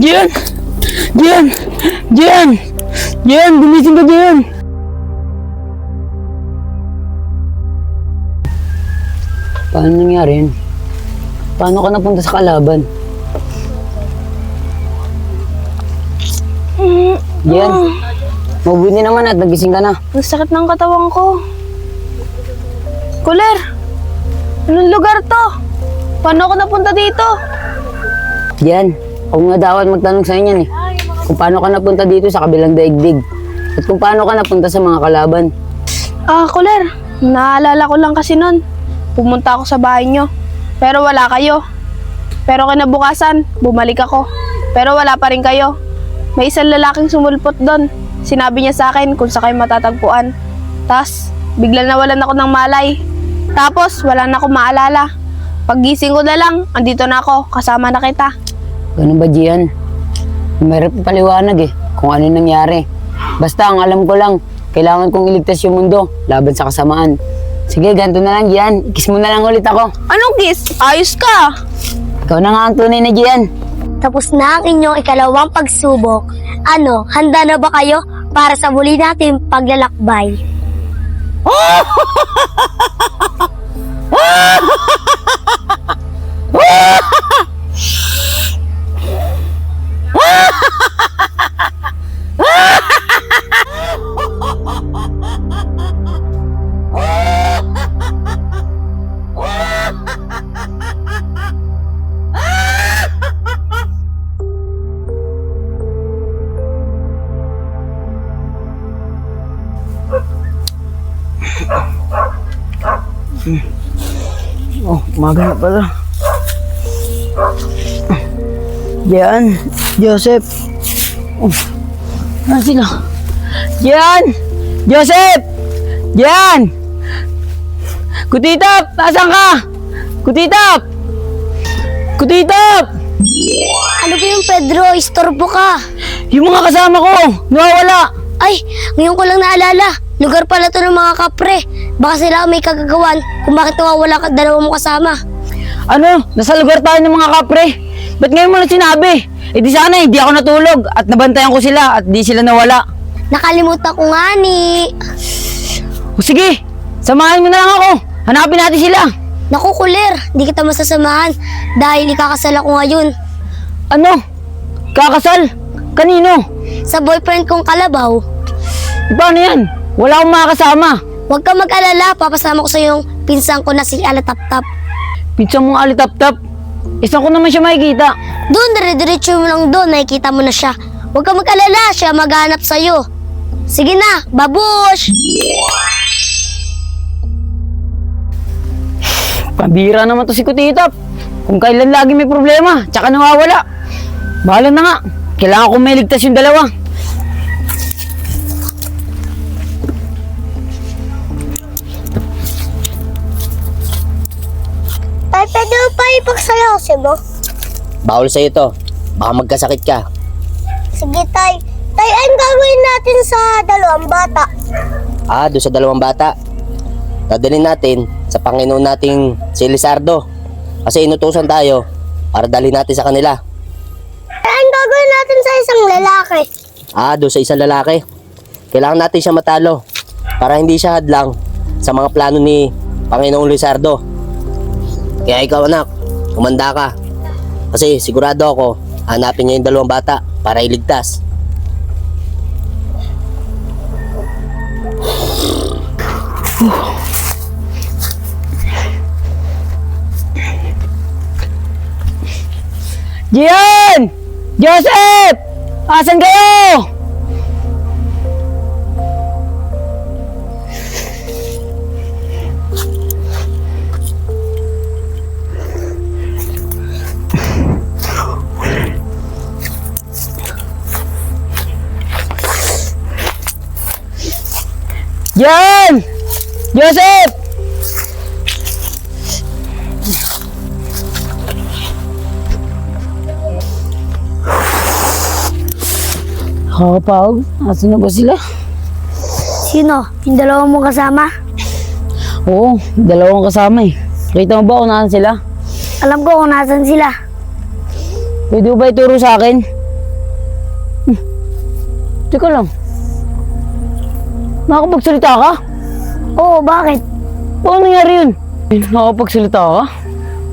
Gian! Gian! Gian! Gian! Gumising ka, Gian! Paano nangyari yun? Paano ka napunta sa kalaban? Gian! Mabuti naman at nagising ka na. Ang sakit ng katawan ko. Kuler! Anong lugar to? Paano ako napunta dito? Gian, ako nga dapat magtanong sa inyo eh. Kung paano ka napunta dito sa kabilang daigdig. At kung paano ka napunta sa mga kalaban. Kuler, naalala ko lang kasi nun. Pumunta ako sa bahay nyo. Pero wala kayo. Pero kinabukasan, bumalik ako. Pero wala pa rin kayo. May isang lalaking sumulpot doon. Sinabi niya sa akin kung sa kayo matatagpuan. Tas, bigla nawalan ako ng malay. Tapos, wala na akong maalala. Paggising ko na lang, andito na ako, kasama na kita. Ganun ba, Gian? Mayroon pa paliwanag eh, kung ano nangyari. Basta ang alam ko lang, kailangan kong iligtas yung mundo laban sa kasamaan. Sige, ganito na lang, Gian. Kiss mo na lang ulit ako. Anong kiss? Ayos ka! Ikaw na nga ang tunay na Gian. Tapos na ang inyong ikalawang pagsubok. Ano, handa na ba kayo para sa muli nating paglalakbay? Oh, umaga na pala. Gian, Joseph. Oh, nasaan sila? Gian! Joseph! Gian! Kutitap! Nasaan ka? Kutitap! Kutitap! Ano ba yung Pedro? Istorbo ka. Yung mga kasama ko, nawawala. Ay, ngayon ko lang naalala. Lugar pala to ng mga kapre. Baka sila may kagagawan kung bakit nawawala ka dalawa mo kasama. Ano? Nasa lugar tayo ng mga kapre. Ba't ngayon mo lang sinabi? Eh di sana hindi ako natulog at nabantayan ko sila at di sila nawala. Nakalimutan ko nga ni... O sige, samahan mo na lang ako. Hanapin natin sila. Naku, Kuler, di kita masasamahan dahil ikakasal ako ngayon. Ano? Kakasal? Kanino? Sa boyfriend kong Kalabaw. E paano yan? Wala akong makakasama. Huwag ka mag-alala, papasama ko sa yung pinsang ko na si Alataptap. Pinsan mong alitap-tap. Isang ko naman siya makikita. Doon, dire-diretso mo lang doon, nakikita mo na siya. Huwag ka mag-alala, siya maghanap sa'yo. Sige na, babush! Pambira naman to si Kutitap. Kung kailan lagi may problema, tsaka nawawala. Bahala na nga. Kailangan kong may ligtas yung dalawa. Tay, pwede mo pa ipagsayaw mo? Bawal sa'yo to. Baka magkasakit ka. Sige, Tay. Tay, anong gagawin natin sa dalawang bata? Doon sa dalawang bata. Dadalhin natin sa Panginoon nating si Lizardo. Kasi inutusan tayo para dalhin natin sa kanila. Anong gagawin natin sa isang lalaki? Doon sa isang lalaki. Kailangan natin siya matalo para hindi siya hadlang sa mga plano ni Panginoong Lizardo. Kaya ikaw, anak, kumanda ka. Kasi sigurado ako, hanapin niya yung dalawang bata para iligtas. Gian! Joseph! Asan kayo? Gian! Joseph! Nakakapagod. Asan na ba sila? Sino? Yung dalawa mong kasama? Oo, dalawang kasama eh. Kita mo ba kung nasaan sila? Alam ko kung nasan sila. Pwede mo ba ituro sa akin? Teka lang. Nakakapagsalita ka? Oo, bakit? Paano nangyari yun? Nakakapagsalita ka?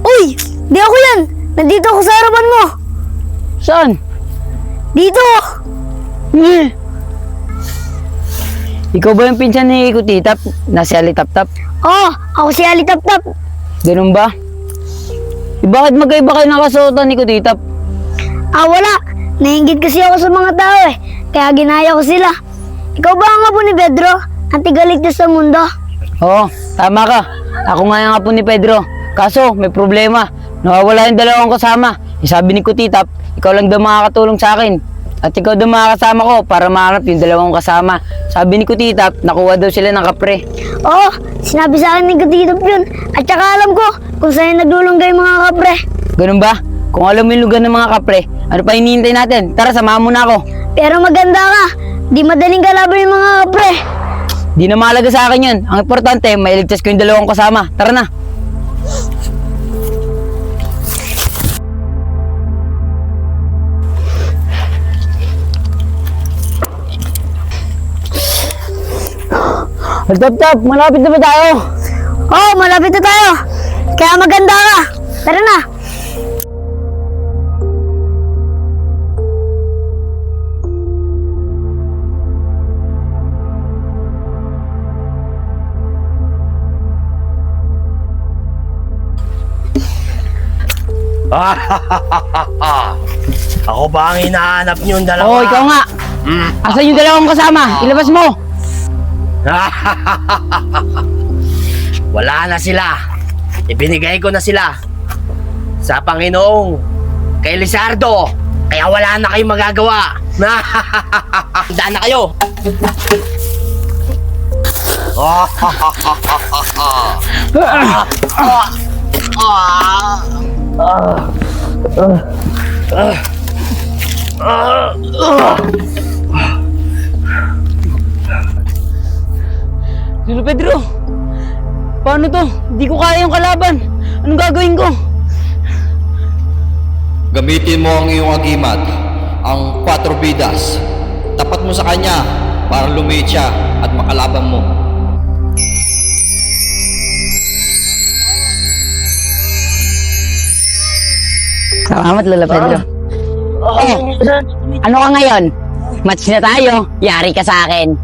Uy! Di ako yan! Nandito ako sa harapan mo! Saan? Dito! Eh. Ikaw ba yung pinsan ni Kutitap na si Ali Tap-Tap? Oo, ako si Ali Tap-Tap. Ganun ba? Bakit magkaiba kayo ng kasuotan ni Kutitap? Wala. Nainggit kasi ako sa mga tao eh. Kaya ginaya ko sila. Ikaw ba ang apo ni Pedro? Ang tigaligtas sa mundo? Oo, tama ka. Ako nga yung apo ni Pedro. Kaso, may problema. Nawawala yung dalawang kasama. Sabi ni Kutitap, ikaw lang daw makakatulong sa akin. At ikaw daw makakasama ko para mahanap yung dalawang kasama. Sabi ni Kutitap, nakuha daw sila ng kapre. Oo, sinabi sa akin ni Kutitap yun. At saka alam ko kung saan naglulunggay mga kapre. Ganun ba? Kung alam mo yung lugar ng mga kapre, ano pa hinihintay natin? Tara, samahan mo na ako. Pero maganda ka. Di madaling kalaban yung mga kapre. Di na mahalaga sa akin yun. Ang importante, mailigtas ko yung dalawang kasama. Tara na. Tap-Tap, malapit na ba tayo? Oo, malapit na tayo. Kaya maganda ka. Tara na. Ako ba ang hinahanap niyong dalawa? Oo, ikaw nga. Asan yung dalawang kasama? Ilabas mo. Wala na sila. Ibinigay ko na sila sa Panginoong kay Lizardo. Kaya wala na kayong magagawa. Handa na kayo. Lolo Pedro, paano to? Hindi ko kaya yung kalaban. Anong gagawin ko? Gamitin mo ang iyong agimat, ang 4 vidas. Tapat mo sa kanya para lumiit siya at makalaban mo. Salamat, Lolo Pedro. Ano ka ngayon? Match na tayo. Yari ka sa akin.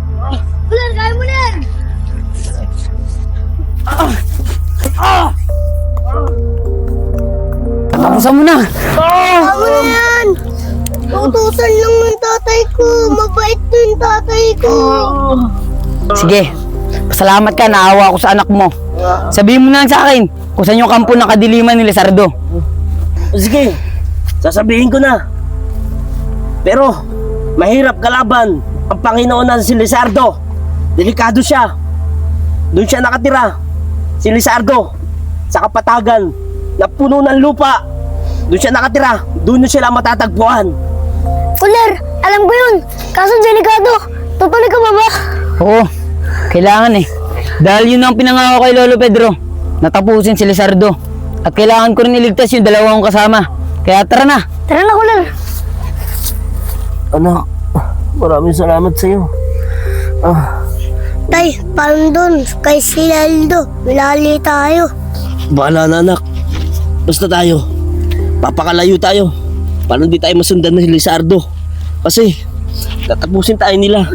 Ulan, kaya mo na yan. Tapusan mo na. Kaya mo na yan. Tutusan lang ng tatay ko. Mabait na yung tatay ko. Sige. Salamat ka. Naawa ako sa anak mo. Sabihin mo na lang sa akin kung saan yung kampo ng kadiliman ni Lizardo. Sige, sasabihin ko na. Pero, mahirap kalaban ang Panginoon na si Lizardo. Delikado siya. Doon siya nakatira. Si Lizardo, sa kapatagan na puno ng lupa. Doon siya nakatira. Doon sila matatagpuan. Kuler, alam ko yun. Kaso delikado. Tutuloy ka ba ba? Oo, kailangan eh. Dahil yun ang pinangako kay Lolo Pedro. Natapusin si Lizardo. At kailangan ko rin iligtas yung dalawang kasama. Kaya tara na. Tara na, Kuler. Anak, maraming salamat sa iyo. Tay, paano doon? Kay Silaldo. Lali tayo. Bahala na, anak. Basta tayo. Papakalayo tayo. Paano di tayo masundan na si Lizardo? Kasi, tatapusin tayo nila.